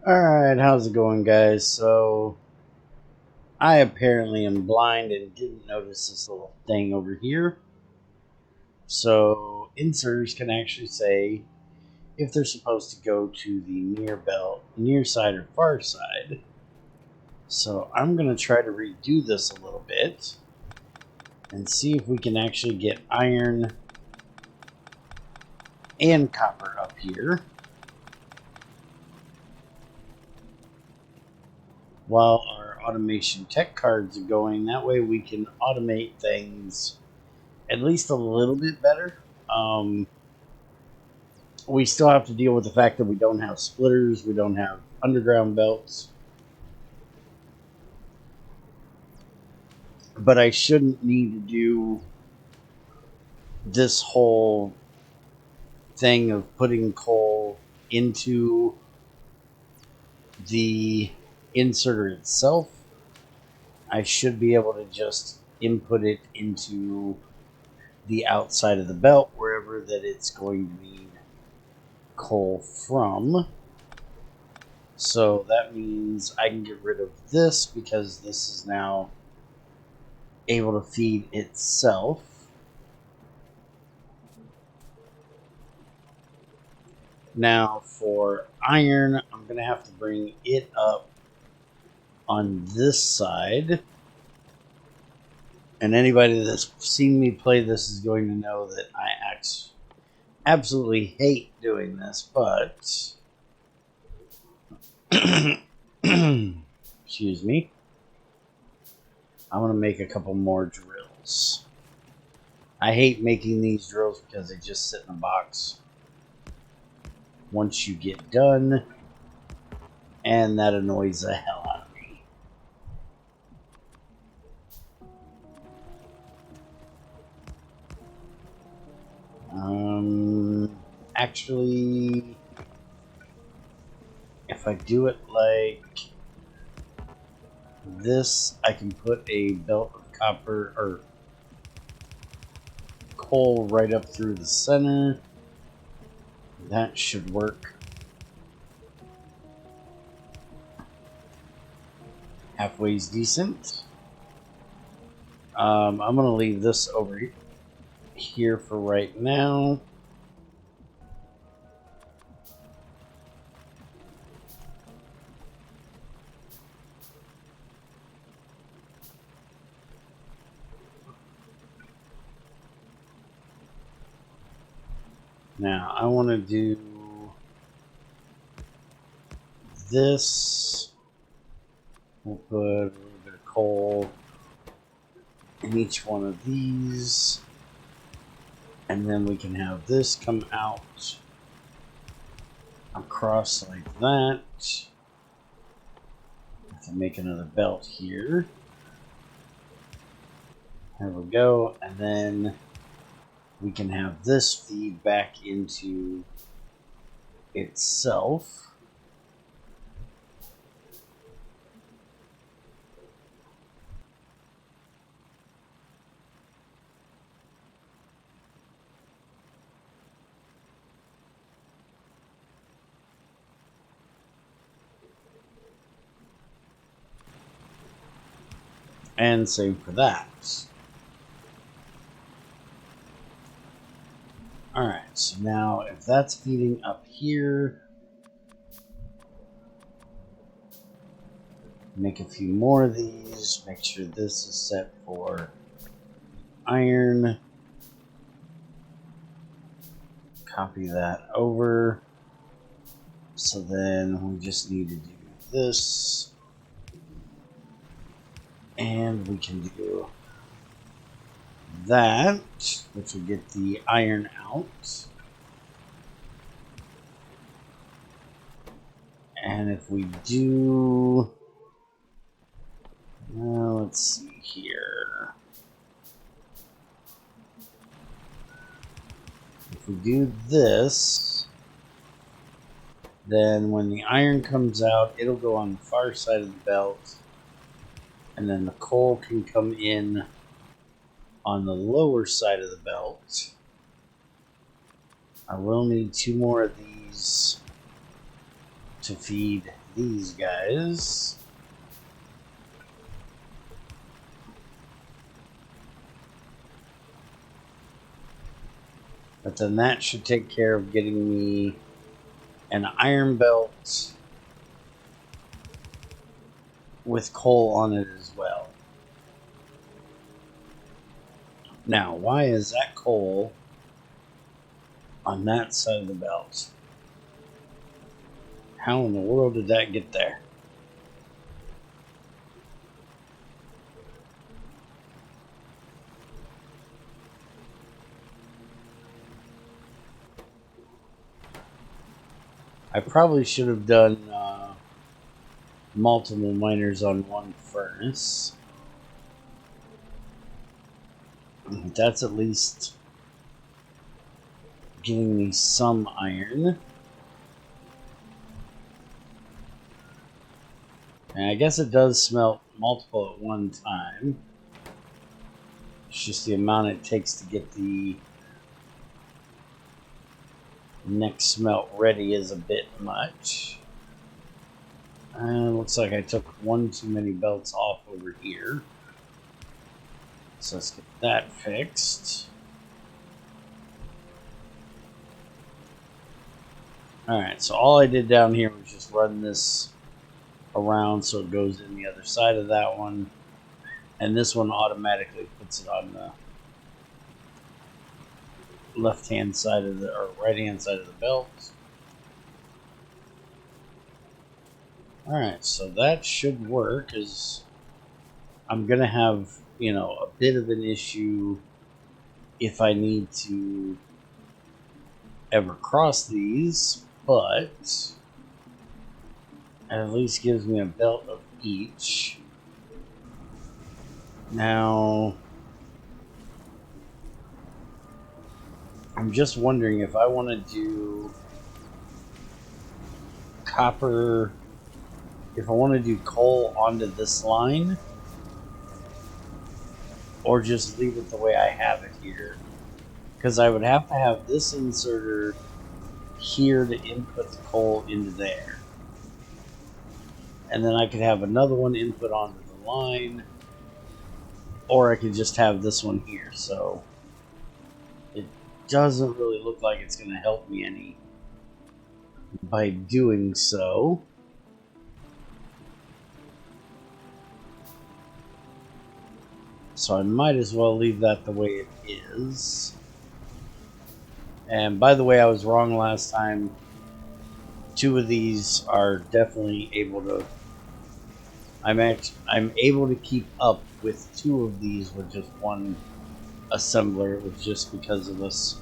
Alright, how's it going, guys? So, I apparently am blind and didn't notice this little thing over here. So, inserters can actually say if they're supposed to go to the near side or far side. So, I'm going to try to redo this a little bit and see if we can actually get iron and copper up here, while our automation tech cards are going. That way we can automate things at least a little bit better. We still have to deal with the fact that we don't have splitters, we don't have underground belts. But I shouldn't need to do this whole thing of putting coal into the inserter itself. I should be able to just input it into the outside of the belt, wherever that it's going to need coal from. So that means I can get rid of this because this is now able to feed itself. Now for iron, I'm going to have to bring it up on this side. And anybody that's seen me play this is going to know that I absolutely hate doing this, but excuse me. I'm going to make a couple more drills. I hate making these drills because they just sit in a box once you get done, and that annoys the hell out of me. Actually, if I do it like this, I can put a belt of copper or coal right up through the center. That should work. Halfway's decent. I'm going to leave this over here for right now. Now, I want to do this. We'll put a little bit of coal in each one of these. And then we can have this come out across like that. Have to make another belt here. There we go. And then we can have this feed back into itself. And same for that. Alright, so now if that's feeding up here, make a few more of these, make sure this is set for iron. Copy that over. So then we just need to do this. And we can do that, which will get the iron out. And if we do, well, let's see here. If we do this, then when the iron comes out, it'll go on the far side of the belt. And then the coal can come in on the lower side of the belt. I will need 2 more of these to feed these guys. But then that should take care of getting me an iron belt with coal on it as well. Now, why is that coal on that side of the belt? How in the world did that get there? I probably should have done multiple miners on one furnace. That's at least giving me some iron. And I guess it does smelt multiple at one time. It's just the amount it takes to get the next smelt ready is a bit much. Looks like I took one too many belts off over here. So let's get that fixed. Alright, so all I did down here was just run this around so it goes in the other side of that one. And this one automatically puts it on the left-hand side of the, or right-hand side of the belt. Alright, so that should work, as I'm going to have, you know, a bit of an issue if I need to ever cross these, but it at least gives me a belt of each. Now, I'm just wondering if I want to do copper, if I want to do coal onto this line, or just leave it the way I have it here. Because I would have to have this inserter here to input the coal into there. And then I could have another one input onto the line, or I could just have this one here. So it doesn't really look like it's going to help me any by doing so. So I might as well leave that the way it is. And by the way, I was wrong last time. 2 of these are definitely able to... I'm able to keep up with 2 of these with just one assembler. It was just because of us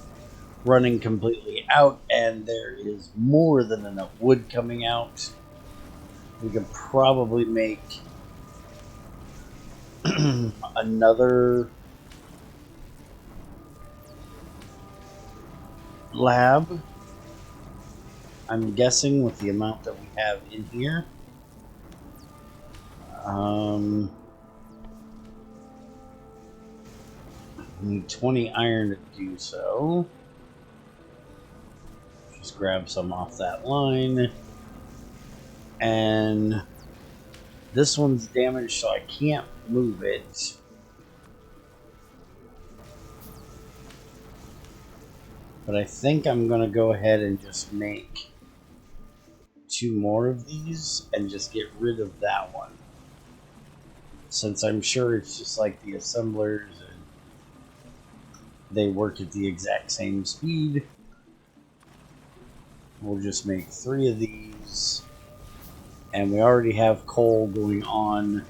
running completely out, and there is more than enough wood coming out. We could probably make another lab, I'm guessing, with the amount that we have in here. Need 20 iron to do so. Just grab some off that line. And this one's damaged, so I can't move it. But I think I'm going to go ahead and just make 2 more of these and just get rid of that one. Since I'm sure it's just like the assemblers and they work at the exact same speed. We'll just make 3 of these. And we already have coal going on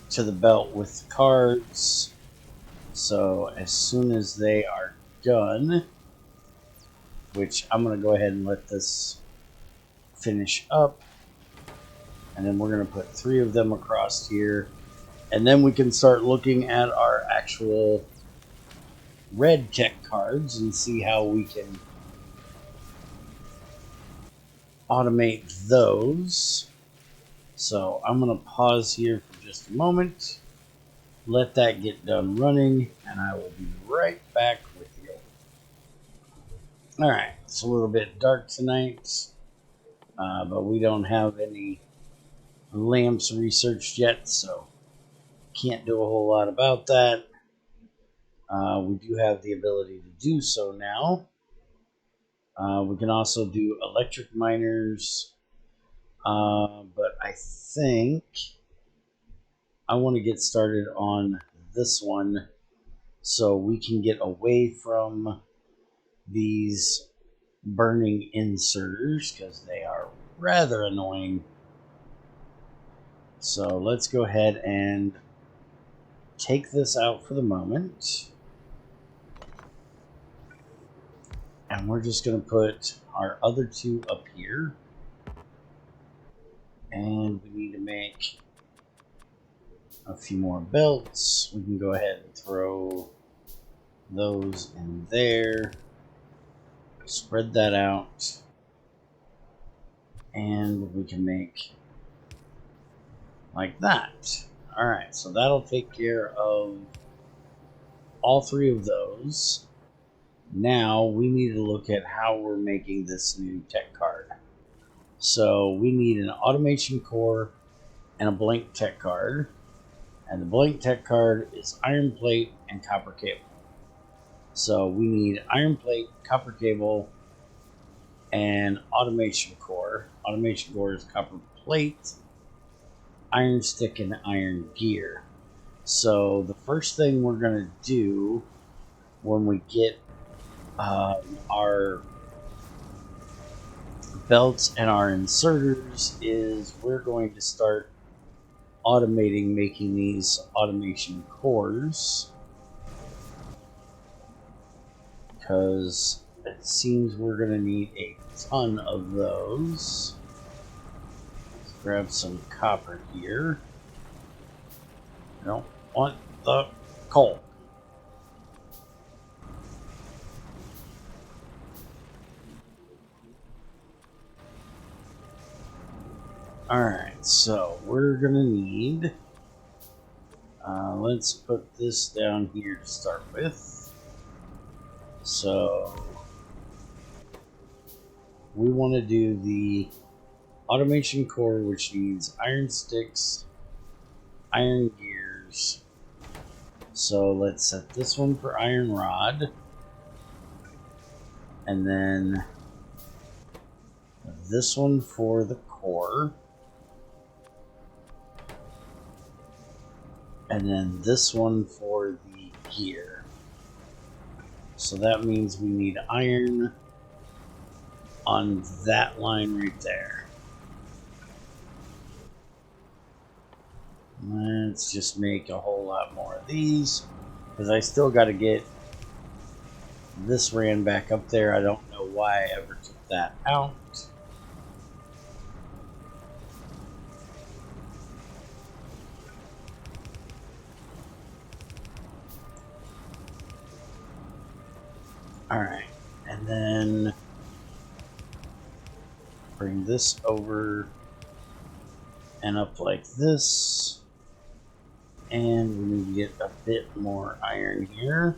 to the belt with the cards. So as soon as they are done, which I'm going to go ahead and let this finish up, and then we're going to put 3 of them across here, and then we can start looking at our actual GregTech cards and see how we can automate those. So I'm going to pause here for just a moment, let that get done running, and I will be right back with you. Alright, it's a little bit dark tonight. but we don't have any lamps researched yet, so can't do a whole lot about that. We do have the ability to do so now. We can also do electric miners, but I think I want to get started on this one so we can get away from these burning inserters because they are rather annoying. So let's go ahead and take this out for the moment. And we're just going to put our other two up here. And we need to make a few more belts. We can go ahead and throw those in there. Spread that out. And we can make like that. Alright, so that'll take care of all three of those. Now we need to look at how we're making this new tech card. So we need an automation core and a blank tech card. And the blank tech card is iron plate and copper cable. So we need iron plate, copper cable, and automation core. Automation core is copper plate, iron stick, and iron gear. So the first thing we're going to do when we get our belts and our inserters is we're going to start automating making these automation cores, because it seems we're going to need a ton of those. Let's grab some copper here. I don't want the coal. Alright, so we're going to need... let's put this down here to start with. So we want to do the automation core, which needs iron sticks, iron gears. So let's set this one for iron rod. And then this one for the core. And then this one for the gear. So that means we need iron on that line right there. Let's just make a whole lot more of these, because I still got to get this ran back up there. I don't know why I ever took that out. Alright, and then bring this over and up like this. And we need to get a bit more iron here.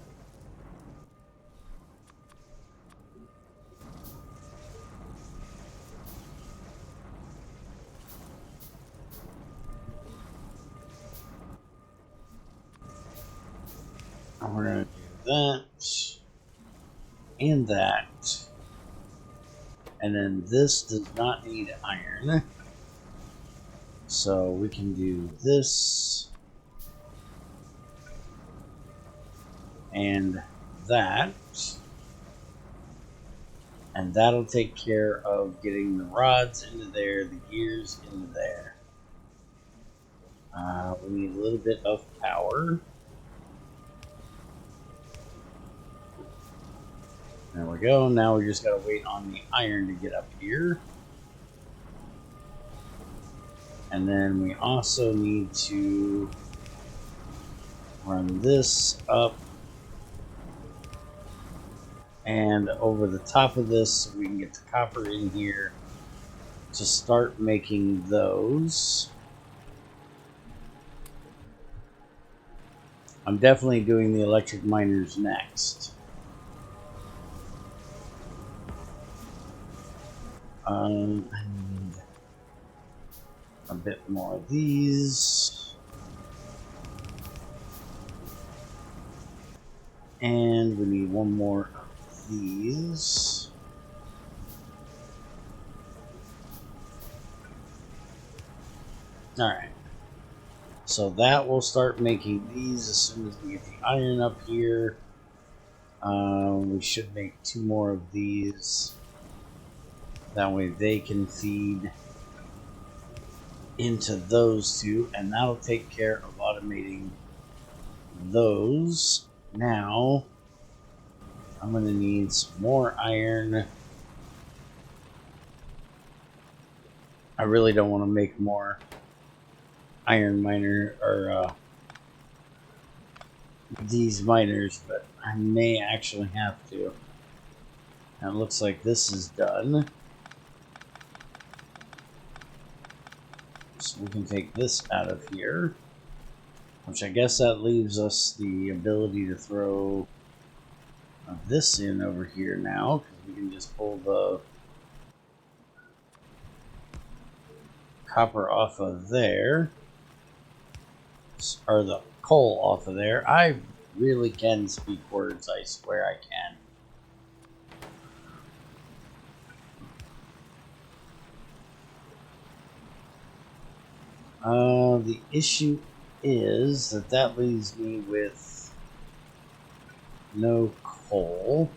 And we're going to do that. And that. And then this does not need iron. So we can do this. And that. And that'll take care of getting the rods into there, the gears into there. We need a little bit of power. There we go. Now we just got to wait on the iron to get up here. And then we also need to run this up and over the top of this so we can get the copper in here to start making those. I'm definitely doing the electric miners next. I need a bit more of these. And we need one more of these. Alright. So that will start making these as soon as we get the iron up here. We should make 2 more of these. That way they can feed into those 2, and that'll take care of automating those. Now, I'm going to need some more iron. I really don't want to make more iron miner or these miners, but I may actually have to. And it looks like this is done. So we can take this out of here, which I guess that leaves us the ability to throw this in over here now, because we can just pull the copper off of there, or the coal off of there. I really can speak words, I swear I can. The issue is that leaves me with no coal.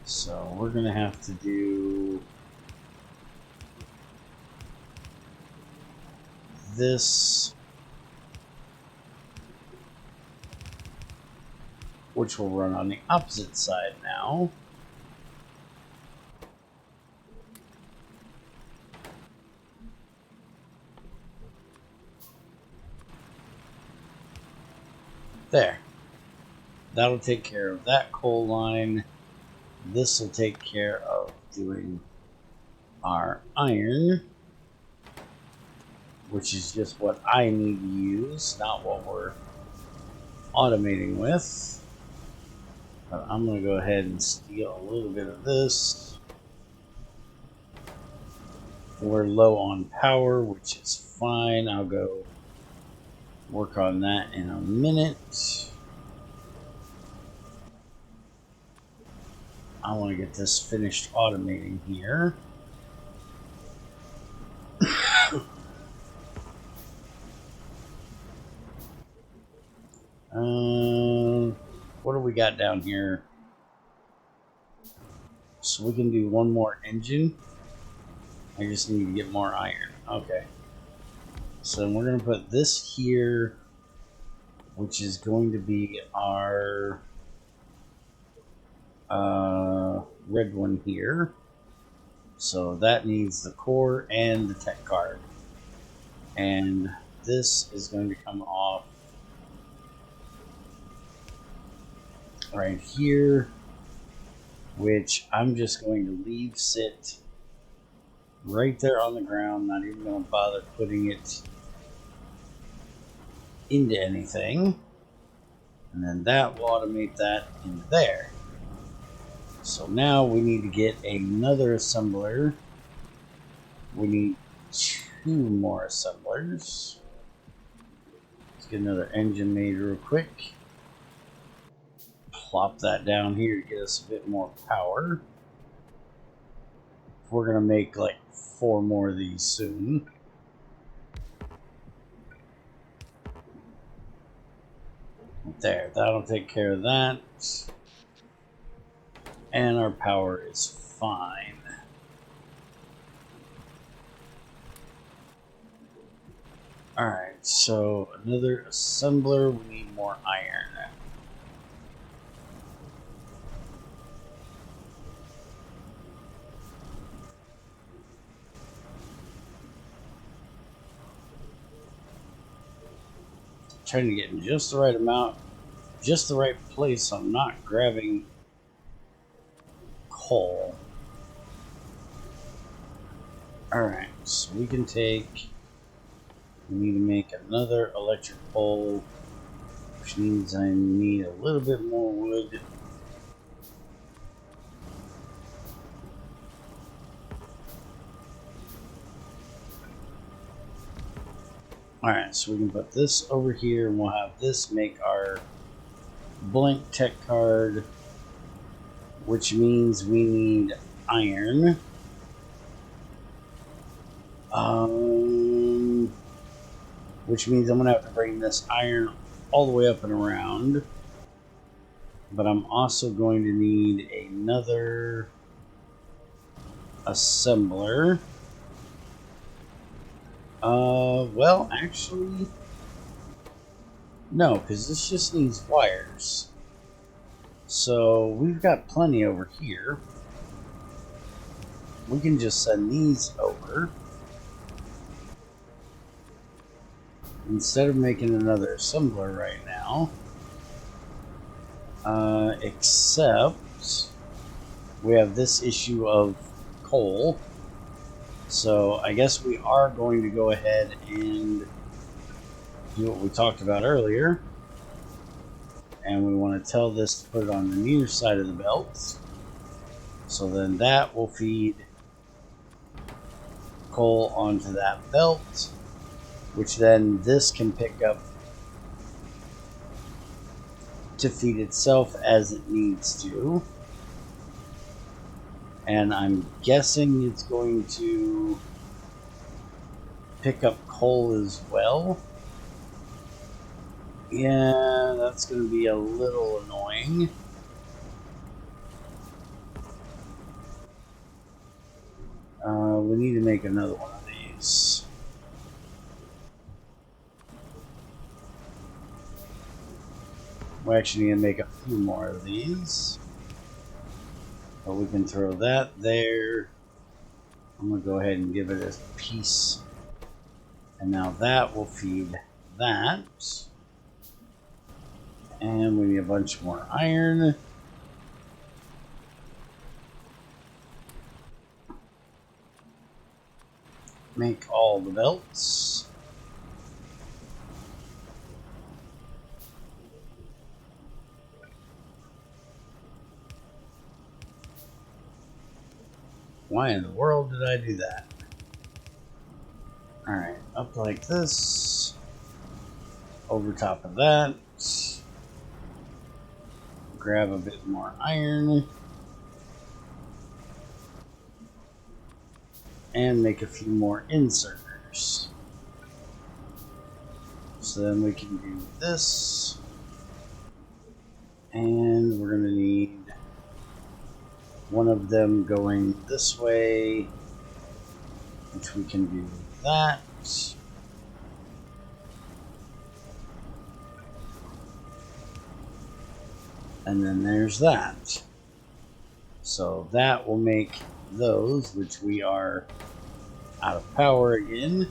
So we're going to have to do this, which will run on the opposite side now. There. That'll take care of that coal line. This will take care of doing our iron, which is just what I need to use, not what we're automating with. But I'm going to go ahead and steal a little bit of this. We're low on power, which is fine. I'll go work on that in a minute. I want to get this finished automating here. What do we got down here? So we can do one more engine. I just need to get more iron. Okay. So we're going to put this here, which is going to be our red one here. So that needs the core and the tech card. And this is going to come off right here, which I'm just going to leave sit right there on the ground, not even going to bother putting it into anything. And then that will automate that into there. So now we need to get another assembler. We need 2 more assemblers. Let's get another engine made real quick. Plop that down here to get us a bit more power. We're going to make like 4 more of these soon. There, that'll take care of that. And our power is fine. Alright, so another assembler, we need more iron. Trying to get in just the right amount, just the right place, so I'm not grabbing coal. Alright, so we can take, we need to make another electric pole, which means I need a little bit more wood. Alright, so we can put this over here and we'll have this make our blank tech card, which means we need iron. Which means I'm going to have to bring this iron all the way up and around. But I'm also going to need another assembler. Well, actually, no, because this just needs wires. So we've got plenty over here. We can just send these over. Instead of making another assembler right now. Except we have this issue of coal. So I guess we are going to go ahead and do what we talked about earlier. And we want to tell this to put it on the near side of the belt. So then that will feed coal onto that belt, which then this can pick up to feed itself as it needs to. And I'm guessing it's going to pick up coal as well. Yeah, that's going to be a little annoying. We need to make another one of these. We actually need to make a few more of these. But we can throw that there. I'm going to go ahead and give it a piece. And now that will feed that. And we need a bunch more iron. Make all the belts. Why in the world did I do that? Alright, up like this. Over top of that. Grab a bit more iron. And make a few more inserters. So then we can do this. And we're going to need one of them going this way, which we can do that. And then there's that. So that will make those, which we are out of power again.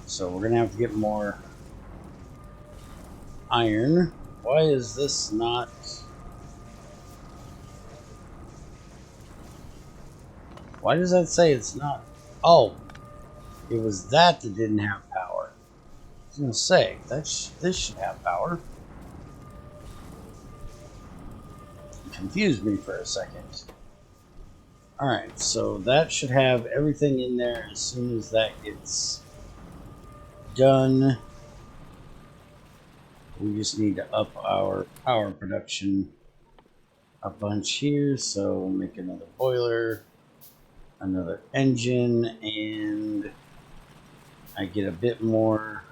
So we're going to have to get more iron. Why is this not... Why does that say it's not? Oh, it was that didn't have power. I was going to say, this should have power. It confused me for a second. Alright, so that should have everything in there as soon as that gets done. We just need to up our power production a bunch here, so we'll make another boiler. Another engine, and I get a bit more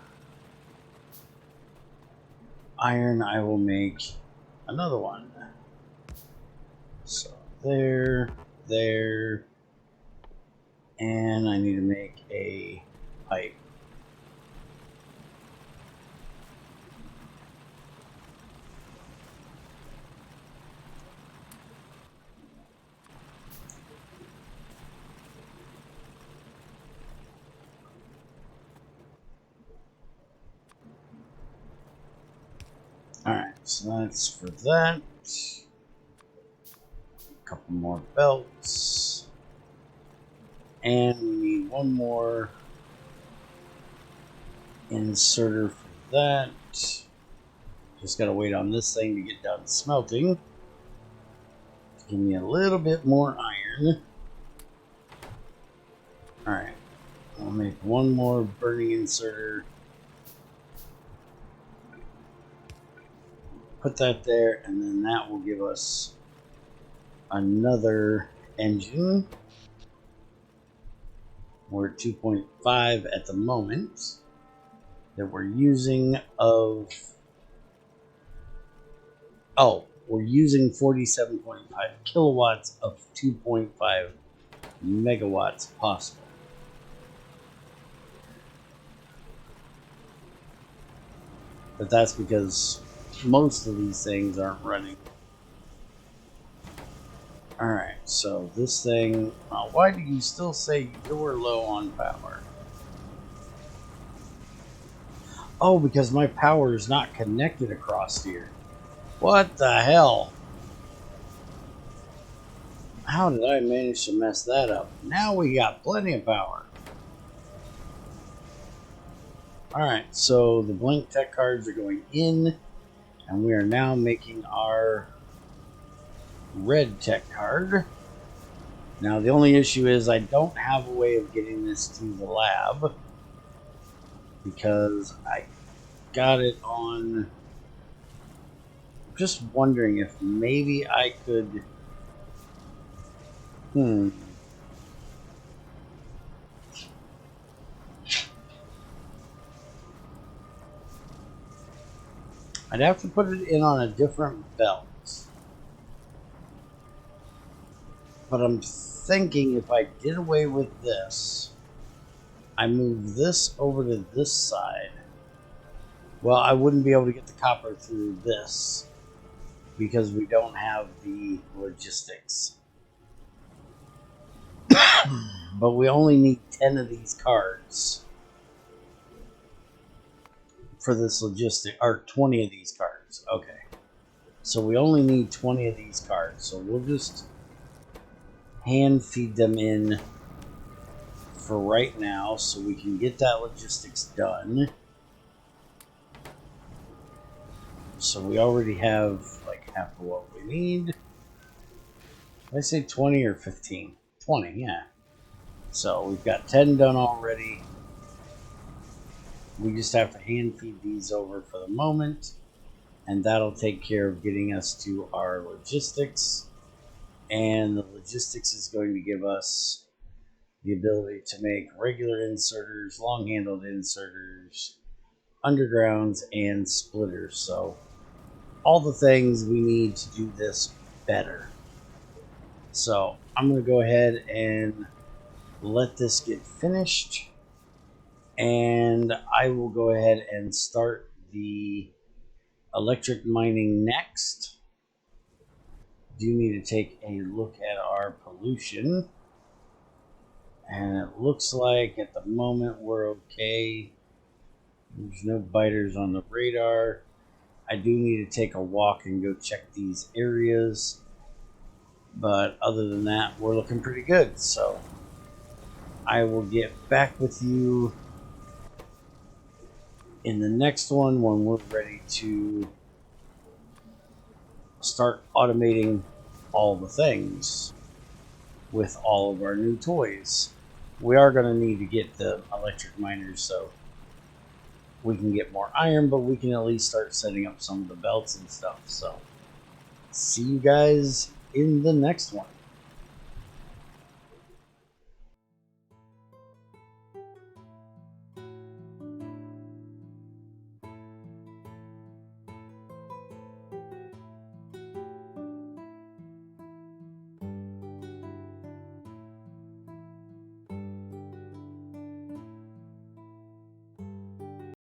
iron. I will make another one. So there, and I need to make a pipe. Alright, so that's for that. A couple more belts. And we need one more inserter for that. Just gotta wait on this thing to get done smelting. Give me a little bit more iron. Alright, we'll make one more burning inserter. Put that there, and then that will give us another engine. We're at 2.5 at the moment that we're using of... Oh, we're using 47.5 kilowatts of 2.5 megawatts possible. But that's because most of these things aren't running. Alright, so this thing... why do you still say you're low on power? Oh, because my power is not connected across here. What the hell? How did I manage to mess that up? Now we got plenty of power. Alright, so the blank tech cards are going in, and we are now making our red tech card. Now the only issue is I don't have a way of getting this to the lab, because I got it on... Just wondering if maybe I could... I'd have to put it in on a different belt. But I'm thinking if I did away with this, I move this over to this side. Well, I wouldn't be able to get the copper through this because we don't have the logistics. But we only need 10 of these cards for this logistic, or 20 of these cards. Okay. So we only need 20 of these cards. So we'll just hand feed them in for right now so we can get that logistics done. So we already have like half of what we need. Did I say 20 or 15? 20, yeah. So we've got 10 done already. We just have to hand feed these over for the moment, and that'll take care of getting us to our logistics. And the logistics is going to give us the ability to make regular inserters, long-handled inserters, undergrounds, and splitters. So all the things we need to do this better. So I'm going to go ahead and let this get finished, and I will go ahead and start the electric mining next. Do need to take a look at our pollution, and it looks like at the moment we're okay. There's no biters on the radar. I do need to take a walk and go check these areas, but other than that, we're looking pretty good. So I will get back with you in the next one when we're ready to start automating all the things with all of our new toys. We are going to need to get the electric miners so we can get more iron, but we can at least start setting up some of the belts and stuff. So see you guys in the next one.